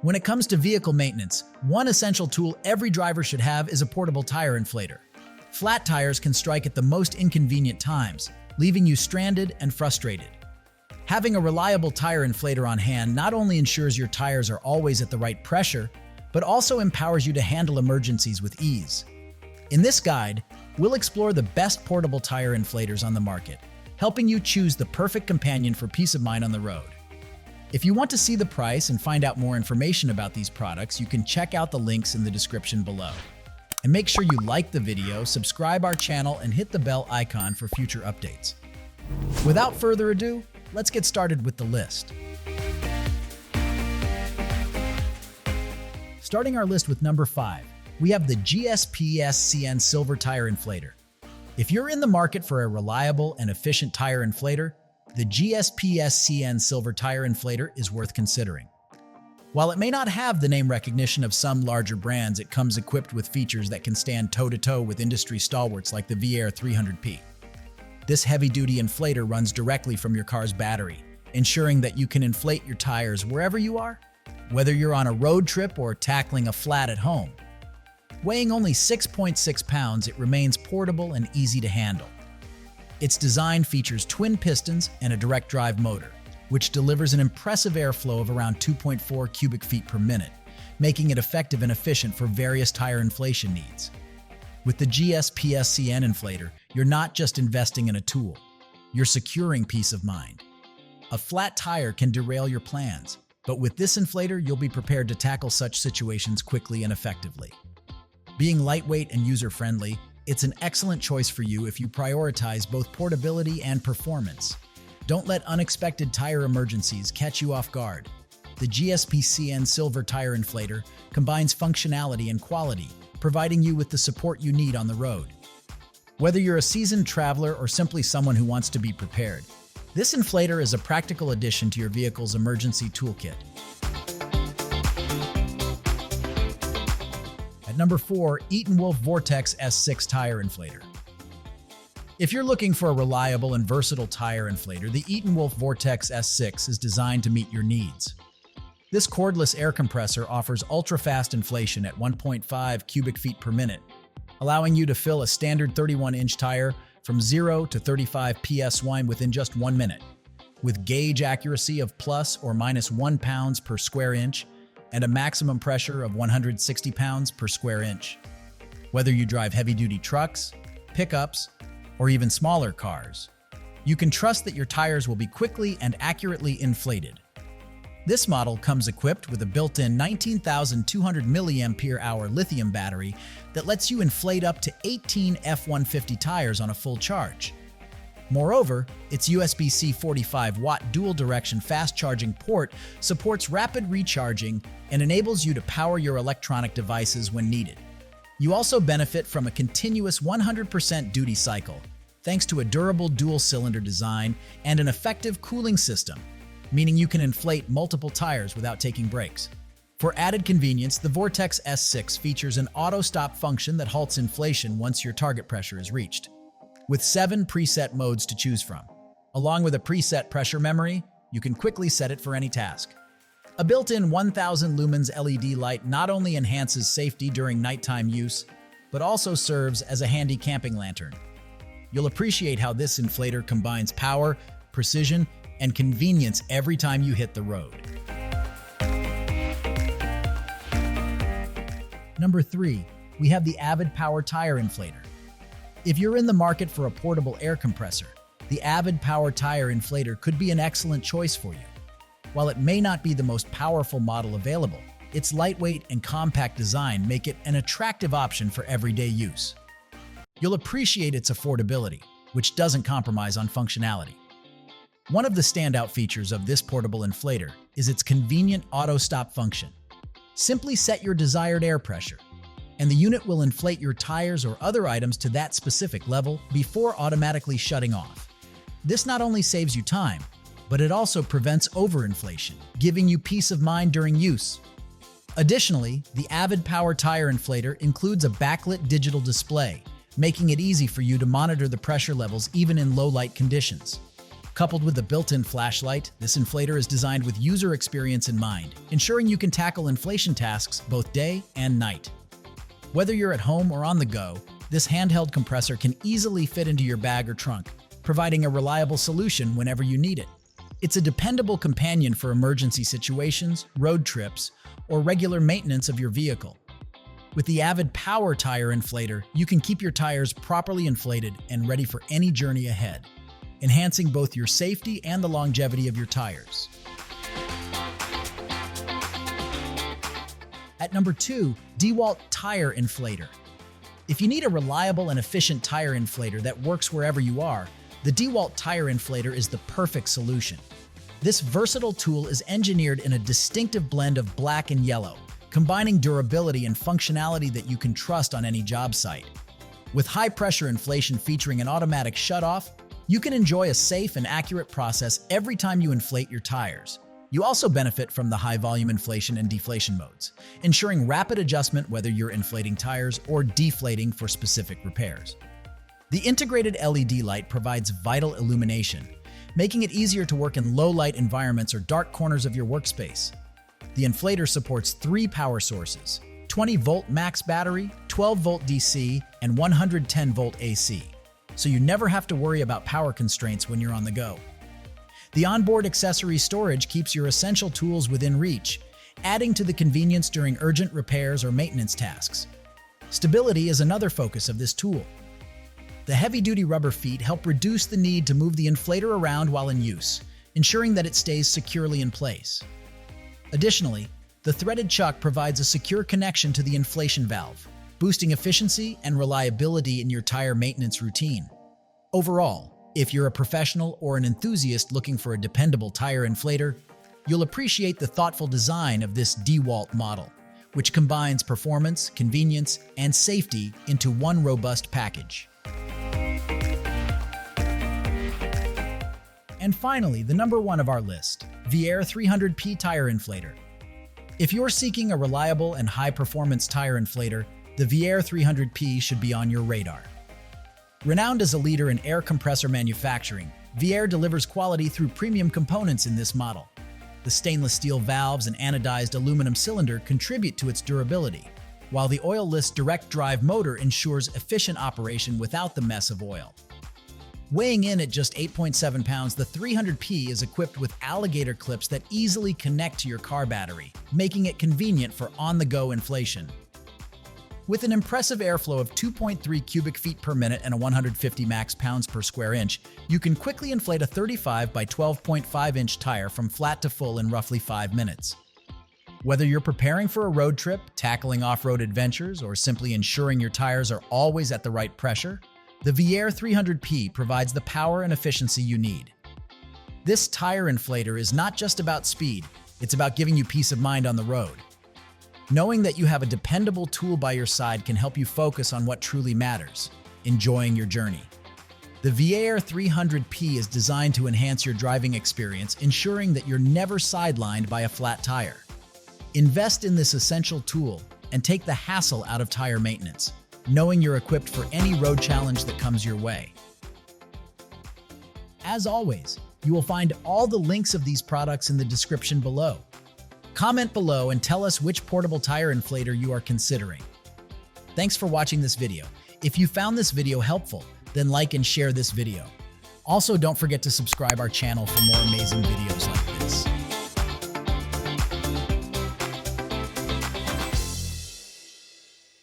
When it comes to vehicle maintenance, one essential tool every driver should have is a portable tire inflator. Flat tires can strike at the most inconvenient times, leaving you stranded and frustrated. Having a reliable tire inflator on hand not only ensures your tires are always at the right pressure, but also empowers you to handle emergencies with ease. In this guide, we'll explore the best portable tire inflators on the market, helping you choose the perfect companion for peace of mind on the road. If you want to see the price and find out more information about these products, you can check out the links in the description below. And make sure you like the video, subscribe our channel, and hit the bell icon for future updates. Without further ado, let's get started with the list. Starting our list with number 5, we have the GSPSCN Silver Tire Inflator. If you're in the market for a reliable and efficient tire inflator, the GSPSCN Silver Tire Inflator is worth considering. While it may not have the name recognition of some larger brands, it comes equipped with features that can stand toe-to-toe with industry stalwarts like the VIAIR 300P. This heavy-duty inflator runs directly from your car's battery, ensuring that you can inflate your tires wherever you are, whether you're on a road trip or tackling a flat at home. Weighing only 6.6 pounds, it remains portable and easy to handle. Its design features twin pistons and a direct drive motor, which delivers an impressive airflow of around 2.4 cubic feet per minute, making it effective and efficient for various tire inflation needs. With the GSPSCN inflator, you're not just investing in a tool, you're securing peace of mind. A flat tire can derail your plans, but with this inflator, you'll be prepared to tackle such situations quickly and effectively. Being lightweight and user-friendly, it's an excellent choice for you if you prioritize both portability and performance. Don't let unexpected tire emergencies catch you off guard. The GSPSCN Silver Tire Inflator combines functionality and quality, providing you with the support you need on the road. Whether you're a seasoned traveler or simply someone who wants to be prepared, this inflator is a practical addition to your vehicle's emergency toolkit. At number 4, ETENWOLF VORTEX S6 Tire Inflator. If you're looking for a reliable and versatile tire inflator, the ETENWOLF VORTEX S6 is designed to meet your needs. This cordless air compressor offers ultra-fast inflation at 1.5 cubic feet per minute, allowing you to fill a standard 31-inch tire from 0 to 35 PSY within just 1 minute. With gauge accuracy of plus or minus 1 pounds per square inch, and a maximum pressure of 160 pounds per square inch. Whether you drive heavy-duty trucks, pickups, or even smaller cars, you can trust that your tires will be quickly and accurately inflated. This model comes equipped with a built-in 19,200 mAh lithium battery that lets you inflate up to 18 F-150 tires on a full charge. Moreover, its USB-C 45-watt dual-direction fast-charging port supports rapid recharging and enables you to power your electronic devices when needed. You also benefit from a continuous 100% duty cycle, thanks to a durable dual-cylinder design and an effective cooling system, meaning you can inflate multiple tires without taking breaks. For added convenience, the VORTEX S6 features an auto-stop function that halts inflation once your target pressure is reached, with 7 preset modes to choose from. Along with a preset pressure memory, you can quickly set it for any task. A built-in 1000 lumens LED light not only enhances safety during nighttime use, but also serves as a handy camping lantern. You'll appreciate how this inflator combines power, precision, and convenience every time you hit the road. Number 3, we have the AVID POWER Tire Inflator. If you're in the market for a portable air compressor, the AVID POWER Tire Inflator could be an excellent choice for you. While it may not be the most powerful model available, its lightweight and compact design make it an attractive option for everyday use. You'll appreciate its affordability, which doesn't compromise on functionality. One of the standout features of this portable inflator is its convenient auto-stop function. Simply set your desired air pressure, and the unit will inflate your tires or other items to that specific level before automatically shutting off. This not only saves you time, but it also prevents overinflation, giving you peace of mind during use. Additionally, the AVID POWER Tire Inflator includes a backlit digital display, making it easy for you to monitor the pressure levels even in low light conditions. Coupled with a built-in flashlight, this inflator is designed with user experience in mind, ensuring you can tackle inflation tasks both day and night. Whether you're at home or on the go, this handheld compressor can easily fit into your bag or trunk, providing a reliable solution whenever you need it. It's a dependable companion for emergency situations, road trips, or regular maintenance of your vehicle. With the AVID POWER Tire Inflator, you can keep your tires properly inflated and ready for any journey ahead, enhancing both your safety and the longevity of your tires. At number 2, DEWALT Tire Inflator. If you need a reliable and efficient tire inflator that works wherever you are, the DEWALT Tire Inflator is the perfect solution. This versatile tool is engineered in a distinctive blend of black and yellow, combining durability and functionality that you can trust on any job site. With high-pressure inflation featuring an automatic shutoff, you can enjoy a safe and accurate process every time you inflate your tires. You also benefit from the high-volume inflation and deflation modes, ensuring rapid adjustment whether you're inflating tires or deflating for specific repairs. The integrated LED light provides vital illumination, making it easier to work in low-light environments or dark corners of your workspace. The inflator supports 3 power sources: 20-volt max battery, 12-volt DC, and 110-volt AC, so you never have to worry about power constraints when you're on the go. The onboard accessory storage keeps your essential tools within reach, adding to the convenience during urgent repairs or maintenance tasks. Stability is another focus of this tool. The heavy-duty rubber feet help reduce the need to move the inflator around while in use, ensuring that it stays securely in place. Additionally, the threaded chuck provides a secure connection to the inflation valve, boosting efficiency and reliability in your tire maintenance routine. Overall, if you're a professional or an enthusiast looking for a dependable tire inflator, you'll appreciate the thoughtful design of this DEWALT model, which combines performance, convenience, and safety into one robust package. And finally, the number 1 of our list, VIAIR 300P Tire Inflator. If you're seeking a reliable and high-performance tire inflator, the VIAIR 300P should be on your radar. Renowned as a leader in air compressor manufacturing, VIAIR delivers quality through premium components in this model. The stainless steel valves and anodized aluminum cylinder contribute to its durability, while the oil-less direct drive motor ensures efficient operation without the mess of oil. Weighing in at just 8.7 pounds, the 300P is equipped with alligator clips that easily connect to your car battery, making it convenient for on-the-go inflation. With an impressive airflow of 2.3 cubic feet per minute and a 150 max pounds per square inch, you can quickly inflate a 35 by 12.5 inch tire from flat to full in roughly 5 minutes. Whether you're preparing for a road trip, tackling off-road adventures, or simply ensuring your tires are always at the right pressure, the VIAIR 300P provides the power and efficiency you need. This tire inflator is not just about speed, it's about giving you peace of mind on the road. Knowing that you have a dependable tool by your side can help you focus on what truly matters, enjoying your journey. The VIAIR 300P is designed to enhance your driving experience, ensuring that you're never sidelined by a flat tire. Invest in this essential tool and take the hassle out of tire maintenance, knowing you're equipped for any road challenge that comes your way. As always, you will find all the links of these products in the description below. Comment below and tell us which portable tire inflator you are considering. Thanks for watching this video. If you found this video helpful, then like and share this video. Also, don't forget to subscribe our channel for more amazing videos like this.